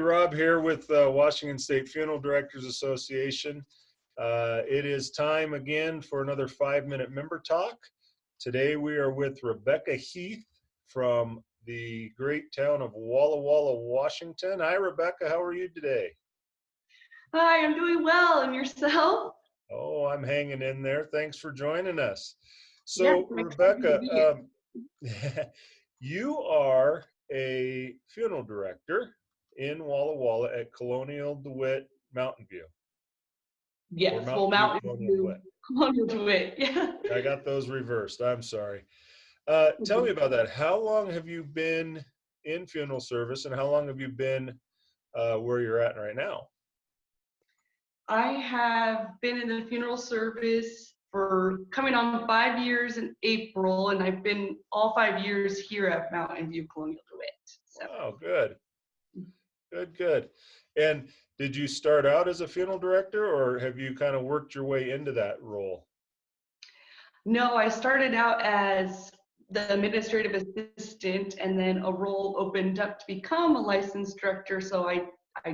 Rob here with Washington State Funeral Directors Association. It is time again for another 5-minute member talk. Today we are with Rebekah Heath from the great town of Walla Walla, Washington. Hi, Rebekah. How are you today? Hi, I'm doing well. And yourself? Oh, I'm hanging in there. Thanks for joining us. Yes, So, I'm excited to be here. Rebekah, you are a funeral director in Walla Walla at Colonial DeWitt Mountain View. Or Yes, well, Mountain View Mountain Colonial View, DeWitt. Colonial DeWitt. Yeah. I got those reversed. I'm sorry. Tell me about that. How long have you been in funeral service, and how long have you been where you're at right now? I have been in the funeral service for coming on 5 years in April, and I've been all 5 years here at Mountain View Colonial DeWitt. So. Wow, good. Good. And did you start out as a funeral director, or have you kind of worked your way into that role? No, I started out as the administrative assistant, and then a role opened up to become a licensed director, so I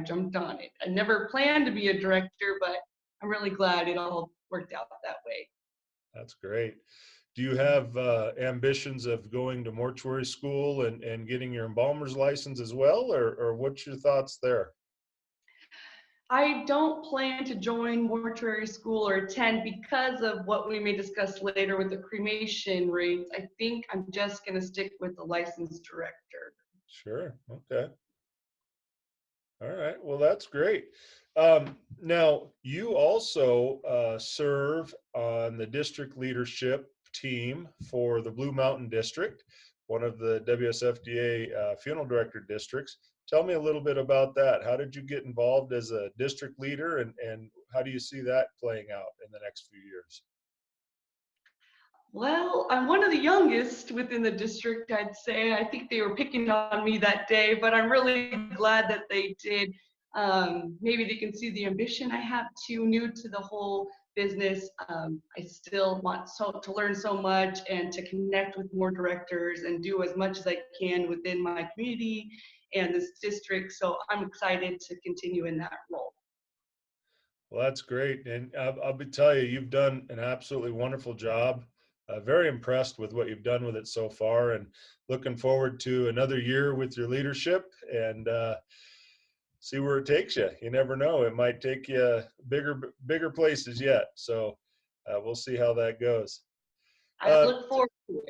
jumped on it. I never planned to be a director, but I'm really glad it all worked out that way. That's great. Do you have ambitions of going to mortuary school and getting your embalmer's license as well, or what's your thoughts there? I don't plan to join mortuary school or attend because of what we may discuss later with the cremation rates. I think I'm just going to stick with the licensed director. Sure. Okay. All right. Well, that's great. Now, you also serve on the district leadership team for the Blue Mountain District, one of the WSFDA funeral director districts. Tell me a little bit about that. How did you get involved as a district leader, and how do you see that playing out in the next few years? Well, I'm one of the youngest within the district, I'd say. I think they were picking on me that day, but I'm really glad that they did. Maybe they can see the ambition I have too, new to the whole business. I still want to learn so much and to connect with more directors and do as much as I can within my community and this district. So I'm excited to continue in that role. Well, that's great. And I'll tell you, you've done an absolutely wonderful job. Very impressed with what you've done with it so far, and looking forward to another year with your leadership and see where it takes you. You never know. It might take you bigger places yet. So we'll see how that goes. I look forward to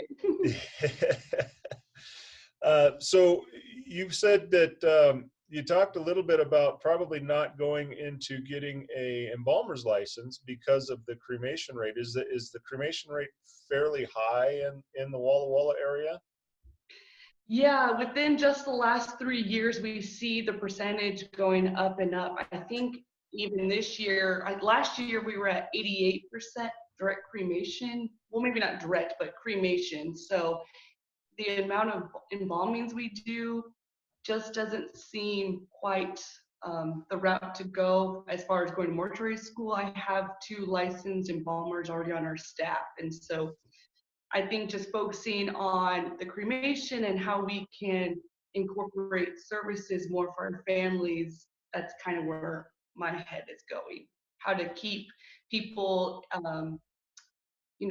it. So you've said that you talked a little bit about probably not going into getting a embalmer's license because of the cremation rate. Is the cremation rate fairly high in the Walla Walla area? Yeah, within just the last 3 years, we see the percentage going up and up. I think even this year, last year we were at 88% direct cremation. Well, maybe not direct, but cremation. So the amount of embalmings we do just doesn't seem quite the route to go as far as going to mortuary school. I have 2 licensed embalmers already on our staff. And so I think just focusing on the cremation and how we can incorporate services more for our families, that's kind of where my head is going. How to keep people,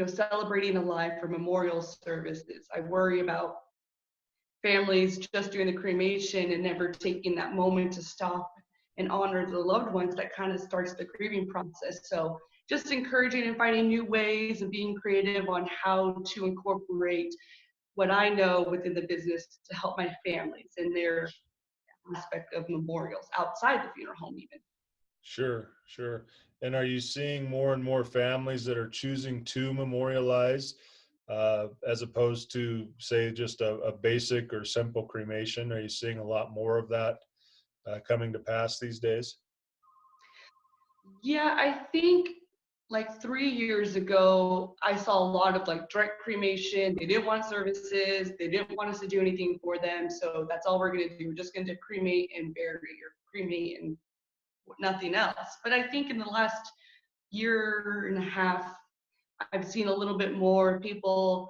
celebrating alive for memorial services. I worry about families just doing the cremation and never taking that moment to stop and honor the loved ones. That kind of starts the grieving process. So just encouraging and finding new ways and being creative on how to incorporate what I know within the business to help my families in their aspect of memorials outside the funeral home even. Sure. And are you seeing more and more families that are choosing to memorialize as opposed to, say, just a basic or simple cremation? Are you seeing a lot more of that coming to pass these days? Yeah, I think like 3 years ago, I saw a lot of like direct cremation. They didn't want services. They didn't want us to do anything for them. So that's all we're going to do. We're just going to cremate and bury or cremate and nothing else. But I think in the last year and a half, I've seen a little bit more people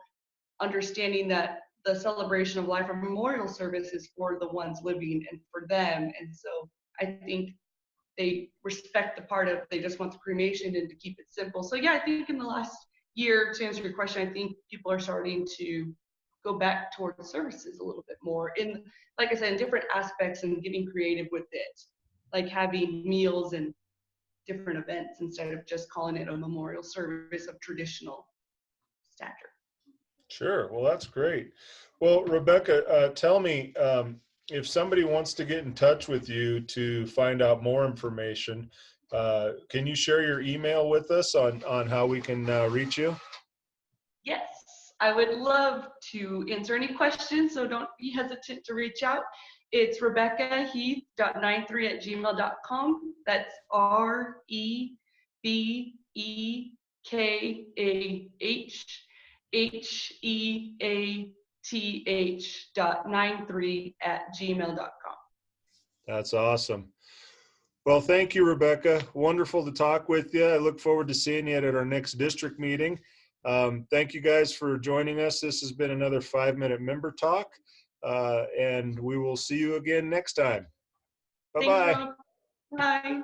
understanding that the celebration of life or memorial service is for the ones living and for them. And so I think they respect the part of they just want the cremation and to keep it simple. So yeah, I think in the last year, to answer your question, I think people are starting to go back towards services a little bit more in, like I said, in different aspects and getting creative with it, like having meals and different events instead of just calling it a memorial service of traditional stature. Sure. Well, that's great. Well, Rebekah, tell me, if somebody wants to get in touch with you to find out more information, can you share your email with us on how we can reach you? Yes, I would love to answer any questions, so don't be hesitant to reach out. It's RebekahHeath.93@gmail.com. That's RebekahHeath.93@gmail.com. That's awesome. Well, thank you, Rebekah. Wonderful to talk with you. I look forward to seeing you at our next district meeting. Thank you guys for joining us. This has been another 5-minute member talk, and we will see you again next time. Thanks, Bye-bye. Rob. Bye.